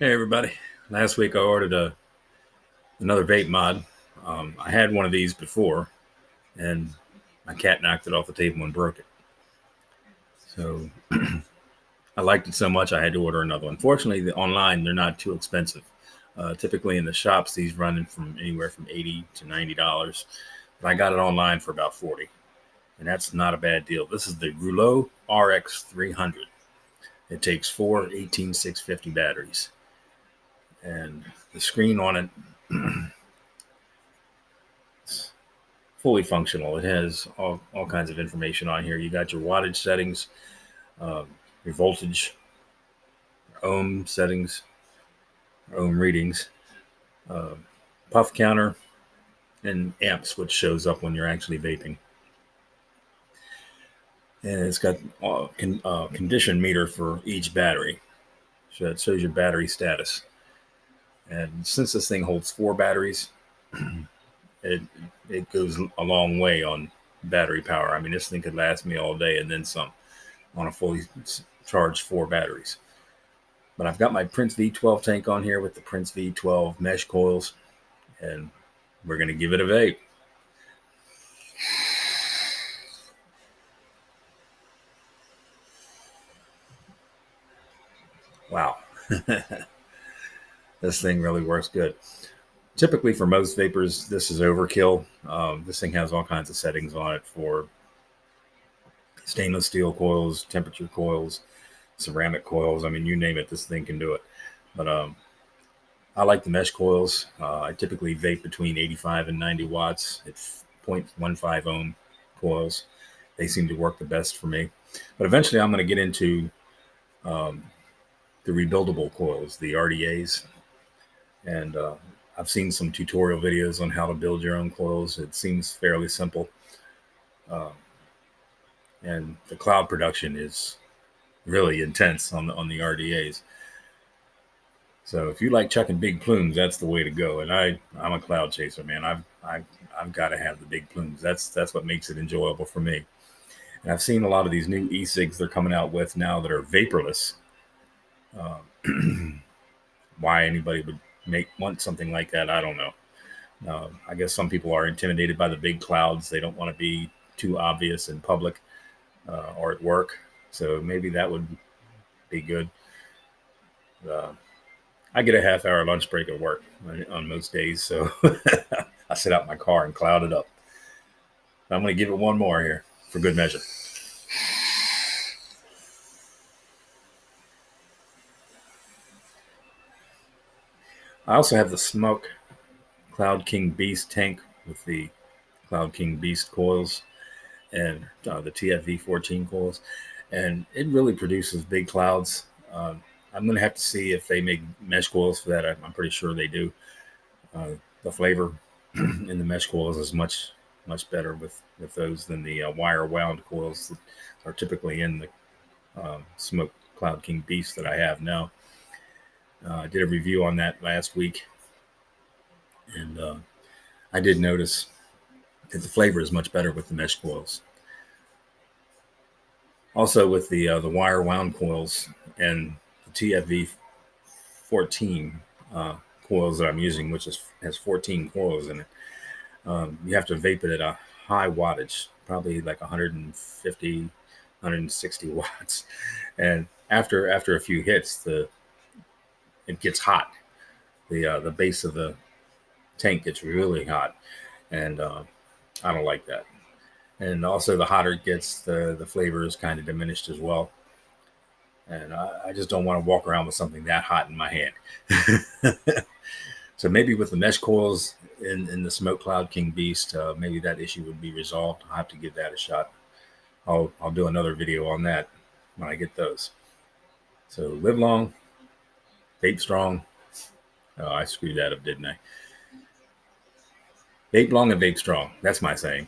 Hey everybody! Last week I ordered another vape mod. I had one of these before, and my cat knocked it off the table and broke it. So I liked it so much I had to order another one. Fortunately, online they're not too expensive. Typically in the shops these run from anywhere from $80 to $90, but I got it online for about 40, and that's not a bad deal. This is the Reuleaux RX300. It takes four 18650 batteries, and the screen on it fully functional. It has all kinds of information on here. You got your wattage settings, your voltage, ohm settings, ohm readings, uh, puff counter, and amps, which shows up when you're actually vaping. And it's got a condition meter for each battery. So it shows your battery status. And since this thing holds four batteries, it it goes a long way on battery power. I mean, this thing could last me all day and then some on a fully charged four batteries. But I've got my Prince V12 tank on here with the Prince V12 mesh coils, and we're going to give it a vape. Wow. This thing really works good. Typically, for most vapors, this is overkill. This thing has all kinds of settings on it for stainless steel coils, temperature coils, ceramic coils. I mean, you name it, this thing can do it. But I like the mesh coils. I typically vape between 85 and 90 watts. It's 0.15 ohm coils. They seem to work the best for me. But eventually, I'm going to get into um, the rebuildable coils, the RDAs. And I've seen some tutorial videos on how to build your own coils. It seems fairly simple. Uh, and the cloud production is really intense on the RDAs. So if you like chucking big plumes, that's the way to go. And I'm a cloud chaser, man. I've got to have the big plumes. That's what makes it enjoyable for me. And I've seen a lot of these new e-cigs they're coming out with now that are vaporless. Uh, why anybody would want something like that, I don't know. I guess some people are intimidated by the big clouds. They don't want to be too obvious in public or at work. So maybe that would be good. Uh, I get a half-hour lunch break at work on most days, so I sit out in my car and cloud it up. I'm going to give it one more here for good measure. I also have the Smoke Cloud King Beast tank with the Cloud King Beast coils and the TFV 14 coils, and it really produces big clouds. I'm going to have to see if they make mesh coils for that. I'm pretty sure they do. The flavor in the mesh coils is much better with those than the wire wound coils that are typically in the Smoke Cloud King Beast that I have now. I did a review on that last week, and I did notice that the flavor is much better with the mesh coils. Also, with the wire wound coils and the TFV 14 coils that I'm using, which has 14 coils in it, you have to vape it at a high wattage, probably like 150, 160 watts. And after a few hits, it gets hot. The base of the tank gets really hot, and I don't like that. And also, the hotter it gets, the flavor is kind of diminished as well. And I just don't want to walk around with something that hot in my hand. So maybe with the mesh coils in the Smoke Cloud King Beast, maybe that issue would be resolved. I'll have to give that a shot. I'll do another video on that when I get those. So live long, vape strong. Oh, I screwed that up, didn't I? Vape long and vape strong. That's my saying.